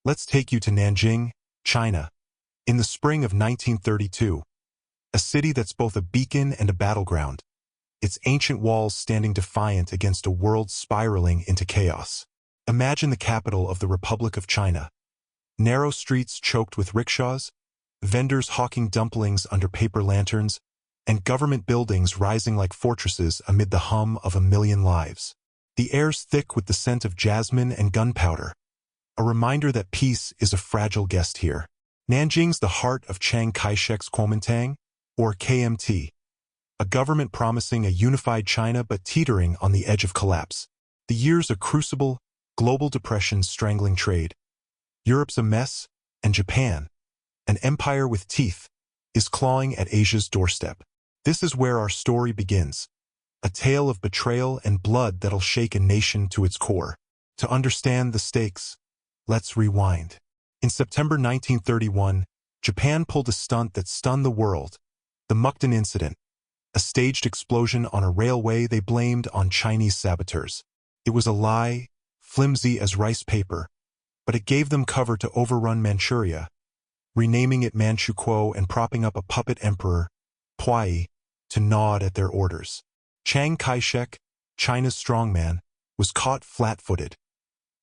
Let's take you to Nanjing, China. In the spring of 1932, a city that's both a beacon and a battleground, its ancient walls standing defiant against a world spiraling into chaos. Imagine the capital of the Republic of China. Narrow streets choked with rickshaws, vendors hawking dumplings under paper lanterns, and government buildings rising like fortresses amid the hum of a million lives. The air's thick with the scent of jasmine and gunpowder, a reminder that peace is a fragile guest here. Nanjing's the heart of Chiang Kai-shek's Kuomintang, or KMT, a government promising a unified China but teetering on the edge of collapse. The year's a crucible, global depression strangling trade. Europe's a mess, and Japan, an empire with teeth, is clawing at Asia's doorstep. This is where our story begins, a tale of betrayal and blood that'll shake a nation to its core. To understand the stakes, let's rewind. In September 1931, Japan pulled a stunt that stunned the world, the Mukden Incident, a staged explosion on a railway they blamed on Chinese saboteurs. It was a lie, flimsy as rice paper, but it gave them cover to overrun Manchuria, renaming it Manchukuo and propping up a puppet emperor, Puyi, to nod at their orders. Chiang Kai-shek, China's strongman, was caught flat-footed.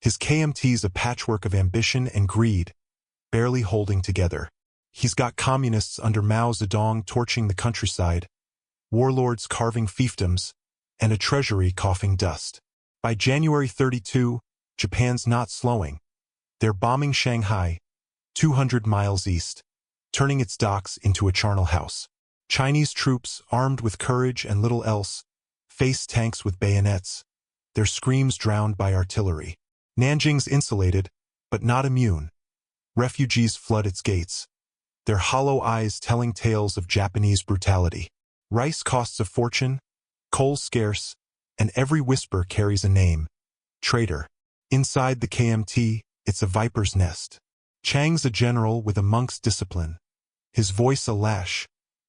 His KMT's a patchwork of ambition and greed, barely holding together. He's got communists under Mao Zedong torching the countryside, warlords carving fiefdoms, and a treasury coughing dust. By January 32, Japan's not slowing. They're bombing Shanghai, 200 miles east, turning its docks into a charnel house. Chinese troops, armed with courage and little else, face tanks with bayonets, their screams drowned by artillery. Nanjing's insulated, but not immune. Refugees flood its gates, their hollow eyes telling tales of Japanese brutality. Rice costs a fortune, coal scarce, and every whisper carries a name: traitor. Inside the KMT, it's a viper's nest. Chiang's a general with a monk's discipline, his voice a lash,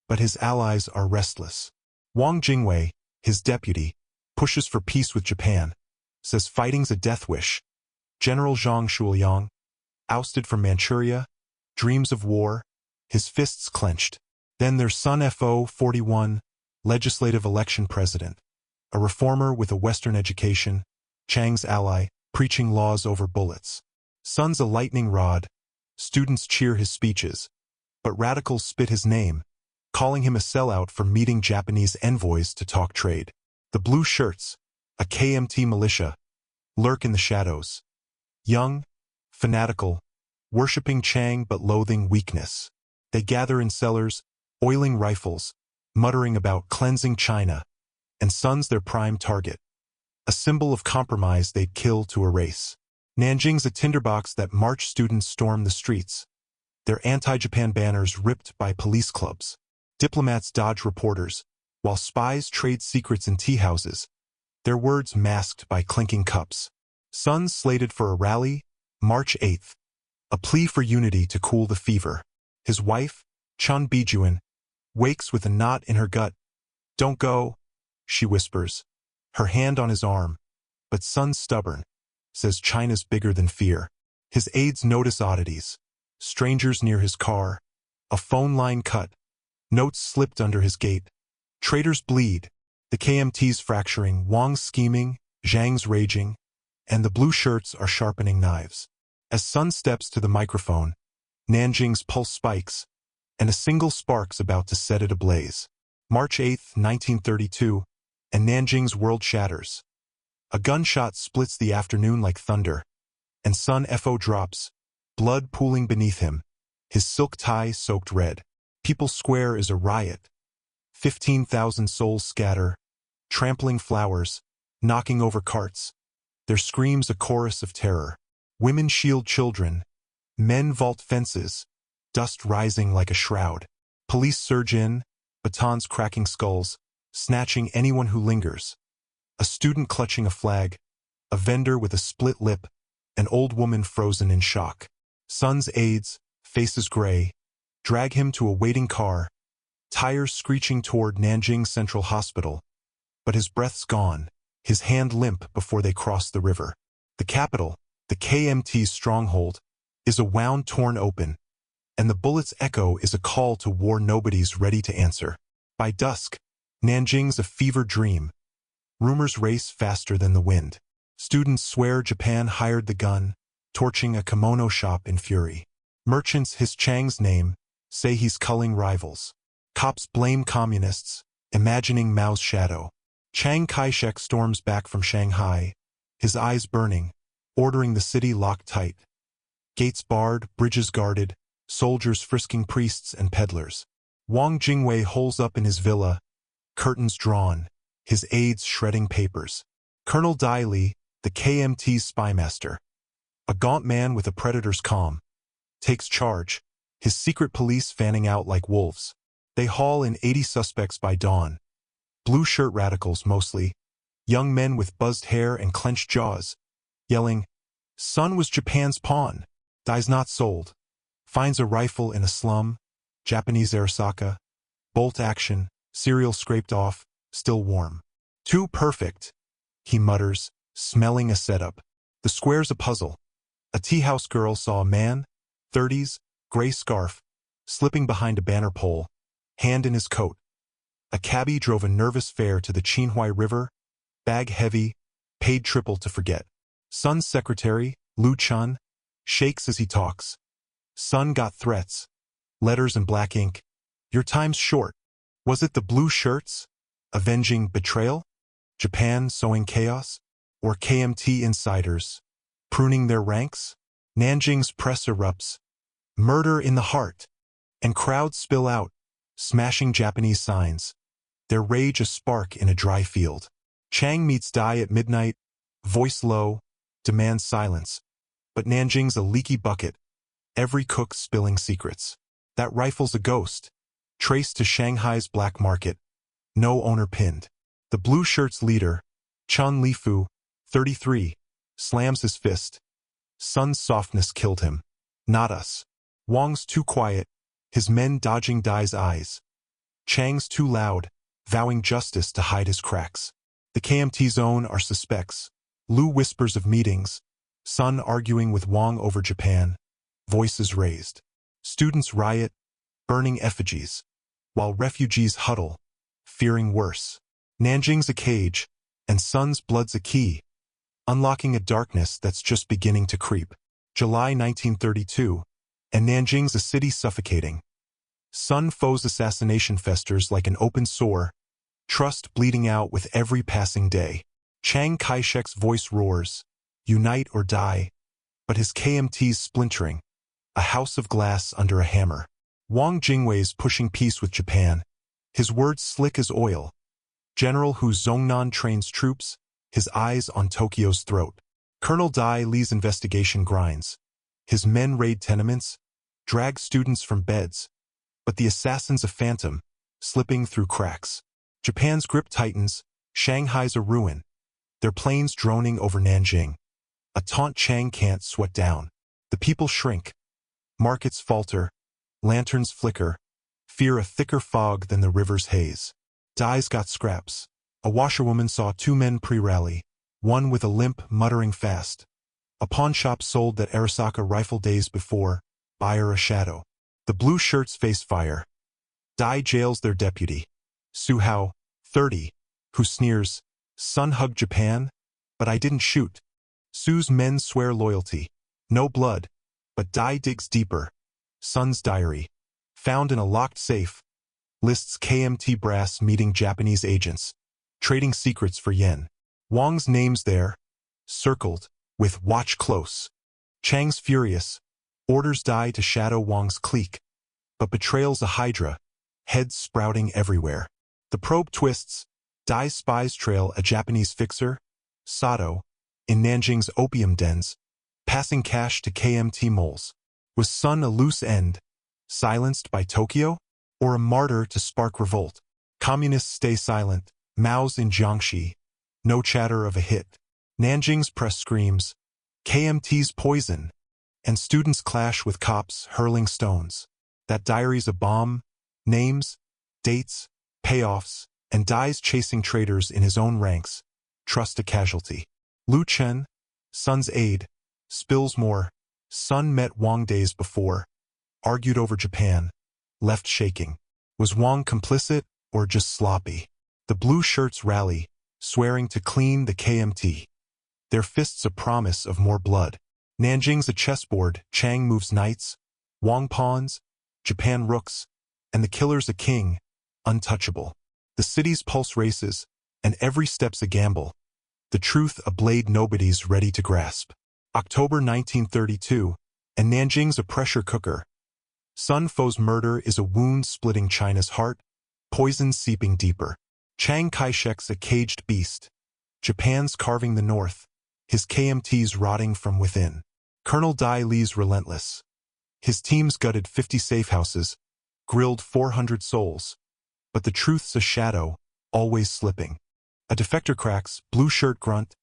but his allies are restless. Wang Jingwei, his deputy, pushes for peace with Japan, says fighting's a death wish. General Zhang Shuoyang, ousted from Manchuria, dreams of war, his fists clenched. Then there's Sun Fo-41, legislative election president, a reformer with a Western education, Chiang's ally, preaching laws over bullets. Sun's a lightning rod, students cheer his speeches, but radicals spit his name, calling him a sellout for meeting Japanese envoys to talk trade. The blue shirts, a KMT militia, lurk in the shadows. Young, fanatical, worshipping Chiang but loathing weakness. They gather in cellars, oiling rifles, muttering about cleansing China, and Sun's their prime target, a symbol of compromise they'd kill to erase. Nanjing's a tinderbox that March students storm the streets, their anti-Japan banners ripped by police clubs. Diplomats dodge reporters, while spies trade secrets in tea houses, their words masked by clinking cups. Sun's slated for a rally, March 8th, a plea for unity to cool the fever. His wife, Chun Bijuan, wakes with a knot in her gut. "Don't go," she whispers, her hand on his arm. But Sun's stubborn, says China's bigger than fear. His aides notice oddities, strangers near his car, a phone line cut, notes slipped under his gate. Traitors bleed, the KMT's fracturing, Wang's scheming, Zhang's raging, and the blue shirts are sharpening knives. As Sun steps to the microphone, Nanjing's pulse spikes, and a single spark's about to set it ablaze. March 8, 1932, and Nanjing's world shatters. A gunshot splits the afternoon like thunder, and Sun Fo drops, blood pooling beneath him, his silk tie soaked red. People's Square is a riot. 15,000 souls scatter, trampling flowers, knocking over carts. Their screams a chorus of terror. Women shield children, men vault fences, dust rising like a shroud. Police surge in, batons cracking skulls, snatching anyone who lingers. A student clutching a flag, a vendor with a split lip, an old woman frozen in shock. Sun's aides, faces gray, drag him to a waiting car, tires screeching toward Nanjing Central Hospital. But his breath's gone, his hand limp before they cross the river. The capital, the KMT's stronghold, is a wound torn open, and the bullet's echo is a call to war nobody's ready to answer. By dusk, Nanjing's a fever dream. Rumors race faster than the wind. Students swear Japan hired the gun, torching a kimono shop in fury. Merchants hiss Chang's name, say he's culling rivals. Cops blame communists, imagining Mao's shadow. Chiang Kai-shek storms back from Shanghai, his eyes burning, ordering the city locked tight. Gates barred, bridges guarded, soldiers frisking priests and peddlers. Wang Jingwei holes up in his villa, curtains drawn, his aides shredding papers. Colonel Dai Li, the KMT's spymaster, a gaunt man with a predator's calm, takes charge, his secret police fanning out like wolves. They haul in 80 suspects by dawn. Blue shirt radicals mostly, young men with buzzed hair and clenched jaws, yelling, "Son was Japan's pawn. Dai's not sold." Finds a rifle in a slum, Japanese Arasaka, bolt action, serial scraped off, still warm. "Too perfect," he mutters, smelling a setup. The square's a puzzle. A tea-house girl saw a man, 30s, gray scarf, slipping behind a banner pole, hand in his coat. A cabbie drove a nervous fare to the Qinhuai River, bag heavy, paid triple to forget. Son's secretary, Lu Chun, shakes as he talks. Son got threats, letters in black ink. "Your time's short." Was it the blue shirts, avenging betrayal? Japan sowing chaos? Or KMT insiders, pruning their ranks? Nanjing's press erupts. Murder in the heart. And crowds spill out, smashing Japanese signs. Their rage a spark in a dry field. Chang meets Dai at midnight, voice low, demands silence. But Nanjing's a leaky bucket, every cook spilling secrets. That rifle's a ghost, traced to Shanghai's black market. No owner pinned. The blue shirt's leader, Chun Lifu, 33, slams his fist. Son's softness killed him. Not us. Wang's too quiet, his men dodging Dai's eyes. Chang's too loud, vowing justice to hide his cracks. The KMT's own are suspects. Lu whispers of meetings, Son arguing with Wang over Japan, voices raised. Students riot, burning effigies, while refugees huddle, fearing worse. Nanjing's a cage, and Son's blood's a key, unlocking a darkness that's just beginning to creep. July 1932, and Nanjing's a city suffocating. Sun Fo's assassination festers like an open sore, trust bleeding out with every passing day. Chiang Kai-shek's voice roars, "Unite or die," but his KMT's splintering, a house of glass under a hammer. Wang Jingwei's pushing peace with Japan, his words slick as oil. General Hu Zhongnan trains troops, his eyes on Tokyo's throat. Colonel Dai Li's investigation grinds. His men raid tenements, drag students from beds, but the assassin's a phantom, slipping through cracks. Japan's grip tightens, Shanghai's a ruin, their planes droning over Nanjing. A taunt Chang can't sweat down. The people shrink. Markets falter, lanterns flicker, fear a thicker fog than the river's haze. Dai's got scraps. A washerwoman saw two men pre-rally, one with a limp muttering fast. A pawnshop sold that Arasaka rifle days before, buyer a shadow. The blue shirts face fire. Dai jails their deputy, Su Hao, 30, who sneers, "Son hugged Japan, but I didn't shoot." Su's men swear loyalty. No blood, but Dai digs deeper. Son's diary, found in a locked safe, lists KMT brass meeting Japanese agents, trading secrets for yen. Wang's name's there, circled, with "watch close." Chang's furious, orders Dai to shadow Wang's clique, but betrayal's a hydra, heads sprouting everywhere. The probe twists, Dai's spies trail a Japanese fixer, Sato, in Nanjing's opium dens, passing cash to KMT moles. Was Sun a loose end, silenced by Tokyo, or a martyr to spark revolt? Communists stay silent, Mao's in Jiangxi, no chatter of a hit. Nanjing's press screams, "KMT's poison," and students clash with cops hurling stones. That diary's a bomb, names, dates, payoffs, and Dai's chasing traitors in his own ranks, trust a casualty. Lu Chen, Sun's aide, spills more, Sun met Wang days before, argued over Japan, left shaking. Was Wang complicit or just sloppy? The blue shirts rally, swearing to clean the KMT. Their fists a promise of more blood. Nanjing's a chessboard, Chang moves knights, Wang pawns, Japan rooks, and the killer's a king, untouchable. The city's pulse races, and every step's a gamble. The truth a blade nobody's ready to grasp. October 1932, and Nanjing's a pressure cooker. Sun Fo's murder is a wound splitting China's heart, poison seeping deeper. Chiang Kai-shek's a caged beast. Japan's carving the north, his KMT's rotting from within. Colonel Dai Li's relentless. His teams gutted 50 safe houses, grilled 400 souls. But the truth's a shadow, always slipping. A defector cracks, blue shirt grunt,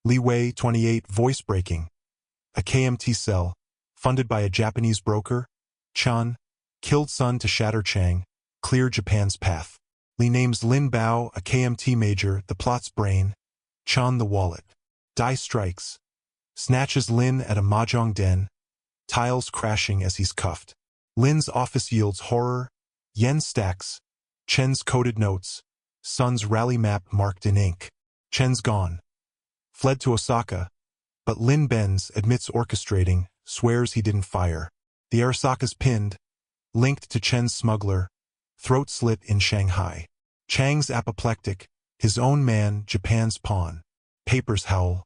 Li Wei 28 voice breaking. A KMT cell, funded by a Japanese broker, Chan, killed Sun to shatter Chang, clear Japan's path. Li names Lin Bao a KMT major, the plot's brain, Chan the wallet. Dai strikes, snatches Lin at a mahjong den, tiles crashing as he's cuffed. Lin's office yields horror, yen stacks, Chen's coded notes, Sun's rally map marked in ink. Chen's gone. Fled to Osaka, but Lin bends, admits orchestrating, swears he didn't fire. The Arasaka's pinned, linked to Chen's smuggler, throat slit in Shanghai. Chang's apoplectic, his own man, Japan's pawn. Papers howl.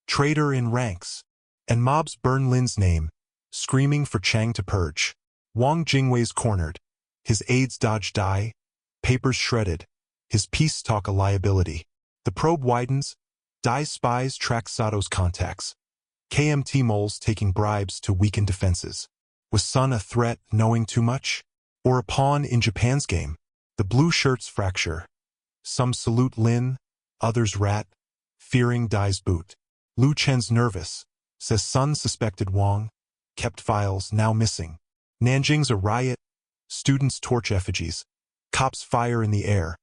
Traitor in ranks. And mobs burn Lin's name, screaming for Chang to purge. Wang Jingwei's cornered. His aides dodge Dai. Papers shredded. His peace talk a liability. The probe widens. Dai's spies track Sato's contacts. KMT moles taking bribes to weaken defenses. Was Sun a threat, knowing too much? Or a pawn in Japan's game? The blue shirts fracture. Some salute Lin, others rat, fearing Dai's boot. Lu Chen's nervous, says Sun suspected Wang, kept files now missing. Nanjing's a riot, students torch effigies, cops fire in the air,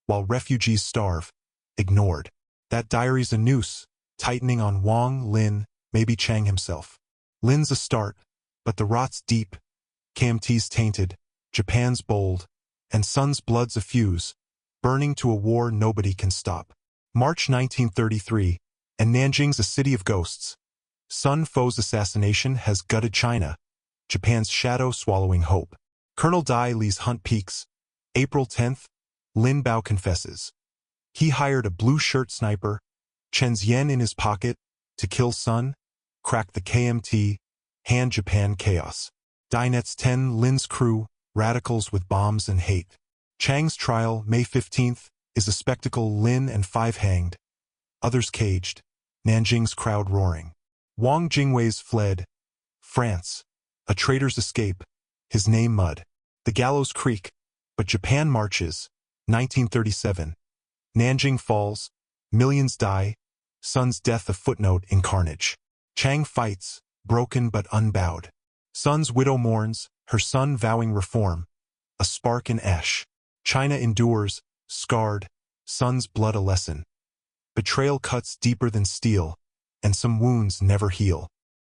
while refugees starve, ignored. That diary's a noose, tightening on Wang, Lin, maybe Chang himself. Lin's a start, but the rot's deep, KMT's tainted, Japan's bold, and Sun's blood's a fuse, burning to a war nobody can stop. March 1933, and Nanjing's a city of ghosts. Sun Fo's assassination has gutted China, Japan's shadow swallowing hope. Colonel Dai Li's hunt peaks. April 10th, Lin Bao confesses. He hired a blue-shirt sniper, Chen's yen in his pocket, to kill Sun, crack the KMT, hand Japan chaos. Dinet's 10 Lin's crew, radicals with bombs and hate. Chang's trial, May 15th, is a spectacle. Lin and 5 hanged, others caged, Nanjing's crowd roaring. Wang Jingwei's fled. France. A traitor's escape. His name mud. The gallows creak, but Japan marches. 1937. Nanjing falls. Millions die. Sun's death a footnote in carnage. Chang fights, broken but unbowed. Sun's widow mourns, her son vowing reform. A spark in ash. China endures, scarred, Sun's blood a lesson. Betrayal cuts deeper than steel, and some wounds never heal.